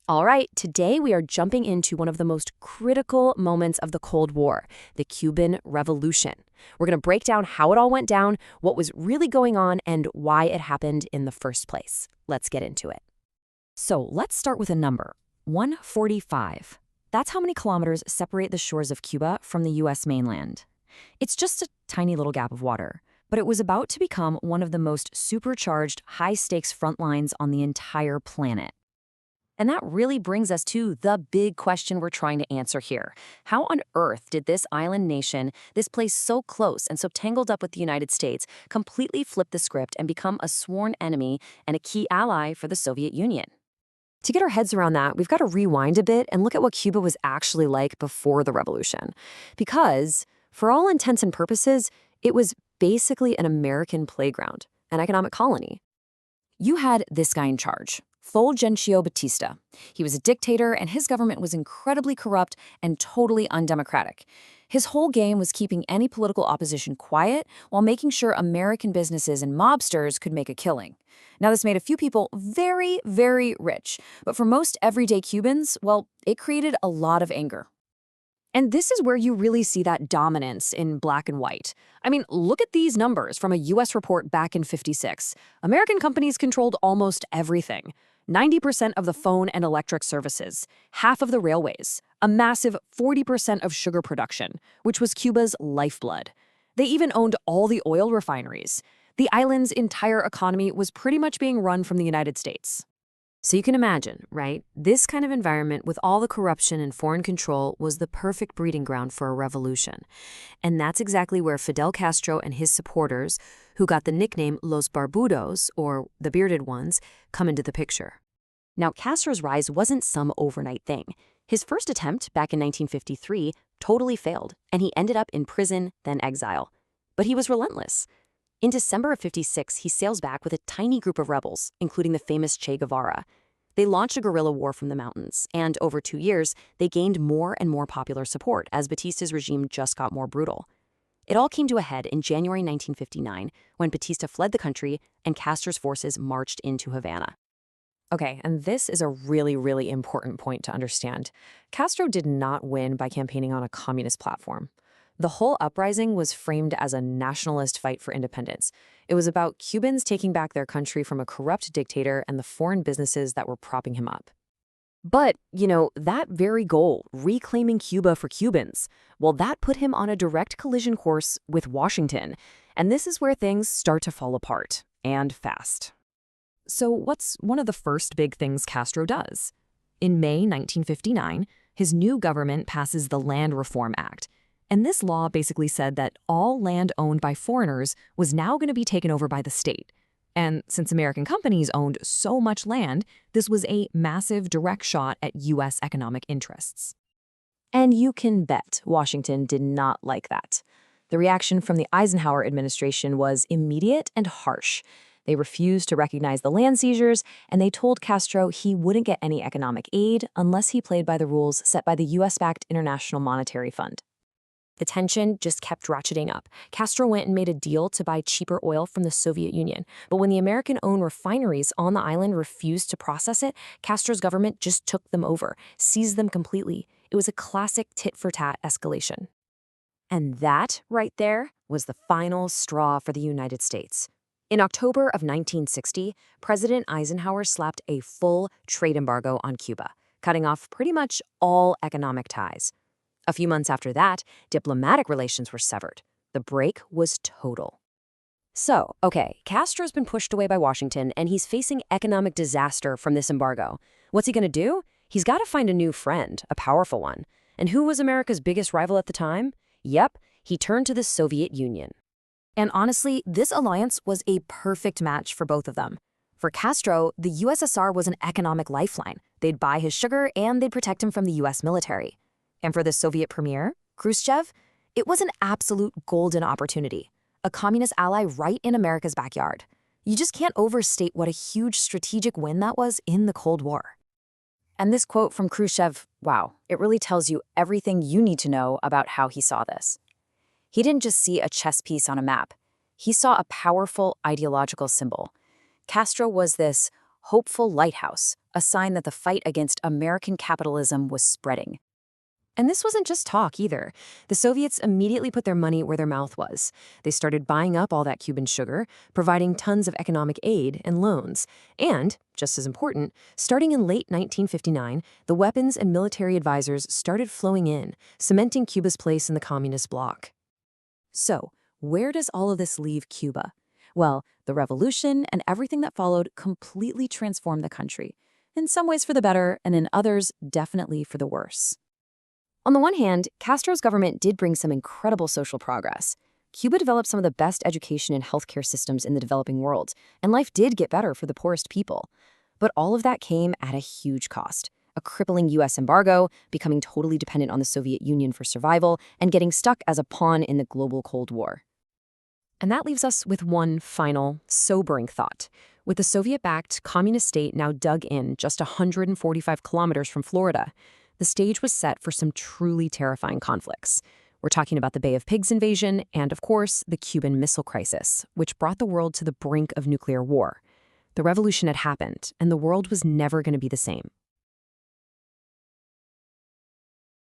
All right, today we are jumping into one of the most critical moments of the Cold War, the Cuban Revolution. We're going to break down how it all went down, what was really going on, and why it happened in the first place. Let's get into it. So let's start with a number, 145. That's how many kilometers separate the shores of Cuba from the U.S. mainland. It's just a tiny little gap of water, but it was about to become one of the most supercharged, high-stakes front lines on the entire planet. And that really brings us to the big question we're trying to answer here. How on earth did this island nation, this place so close and so tangled up with the United States, completely flip the script and become a sworn enemy and a key ally for the Soviet Union? To get our heads around that, we've got to rewind a bit and look at what Cuba was actually like before the revolution. Because, for all intents and purposes, it was basically an American playground, an economic colony. You had this guy in charge, Fulgencio Batista. He was a dictator, and his government was incredibly corrupt and totally undemocratic. His whole game was keeping any political opposition quiet while making sure American businesses and mobsters could make a killing. Now, this made a few people very, very rich, but for most everyday Cubans, well, it created a lot of anger. And this is where you really see that dominance in black and white. I mean, look at these numbers from a U.S. report back in '56. American companies controlled almost everything. 90% of the phone and electric services, half of the railways, a massive 40% of sugar production, which was Cuba's lifeblood. They even owned all the oil refineries. The island's entire economy was pretty much being run from the United States. So you can imagine, right? This kind of environment with all the corruption and foreign control was the perfect breeding ground for a revolution. And that's exactly where Fidel Castro and his supporters, who got the nickname Los Barbudos, or the bearded ones, come into the picture. Now, Castro's rise wasn't some overnight thing. His first attempt, back in 1953, totally failed, and he ended up in prison, then exile. But he was relentless. In December of '56, he sails back with a tiny group of rebels, including the famous Che Guevara. They launched a guerrilla war from the mountains, and over 2 years, they gained more and more popular support as Batista's regime just got more brutal. It all came to a head in January 1959, when Batista fled the country and Castro's forces marched into Havana. Okay, and this is a really, really important point to understand. Castro did not win by campaigning on a communist platform. The whole uprising was framed as a nationalist fight for independence. It was about Cubans taking back their country from a corrupt dictator and the foreign businesses that were propping him up. But, that very goal, reclaiming Cuba for Cubans, well, that put him on a direct collision course with Washington. And this is where things start to fall apart, and fast. So what's one of the first big things Castro does? In May 1959, his new government passes the Land Reform Act. And this law basically said that all land owned by foreigners was now going to be taken over by the state. And since American companies owned so much land, this was a massive direct shot at U.S. economic interests. And you can bet Washington did not like that. The reaction from the Eisenhower administration was immediate and harsh. They refused to recognize the land seizures, and they told Castro he wouldn't get any economic aid unless he played by the rules set by the U.S.-backed International Monetary Fund. The tension just kept ratcheting up. Castro went and made a deal to buy cheaper oil from the Soviet Union. But when the American-owned refineries on the island refused to process it, Castro's government just took them over, seized them completely. It was a classic tit-for-tat escalation. And that, right there, was the final straw for the United States. In October of 1960, President Eisenhower slapped a full trade embargo on Cuba, cutting off pretty much all economic ties. A few months after that, diplomatic relations were severed. The break was total. So, Castro's been pushed away by Washington, and he's facing economic disaster from this embargo. What's he going to do? He's got to find a new friend, a powerful one. And who was America's biggest rival at the time? Yep, he turned to the Soviet Union. And honestly, this alliance was a perfect match for both of them. For Castro, the USSR was an economic lifeline. They'd buy his sugar, and they'd protect him from the U.S. military. And for the Soviet premier, Khrushchev, it was an absolute golden opportunity, a communist ally right in America's backyard. You just can't overstate what a huge strategic win that was in the Cold War. And this quote from Khrushchev, wow, it really tells you everything you need to know about how he saw this. He didn't just see a chess piece on a map. He saw a powerful ideological symbol. Castro was this hopeful lighthouse, a sign that the fight against American capitalism was spreading. And this wasn't just talk either. The Soviets immediately put their money where their mouth was. They started buying up all that Cuban sugar, providing tons of economic aid and loans. And, just as important, starting in late 1959, the weapons and military advisors started flowing in, cementing Cuba's place in the communist bloc. So, where does all of this leave Cuba? Well, the revolution and everything that followed completely transformed the country. In some ways for the better, and in others, definitely for the worse. On the one hand, Castro's government did bring some incredible social progress. Cuba developed some of the best education and healthcare systems in the developing world, and life did get better for the poorest people. But all of that came at a huge cost. A crippling U.S. embargo, becoming totally dependent on the Soviet Union for survival, and getting stuck as a pawn in the global Cold War. And that leaves us with one final, sobering thought. With the Soviet-backed communist state now dug in just 145 kilometers from Florida, the stage was set for some truly terrifying conflicts. We're talking about the Bay of Pigs invasion and, of course, the Cuban Missile Crisis, which brought the world to the brink of nuclear war. The revolution had happened, and the world was never going to be the same.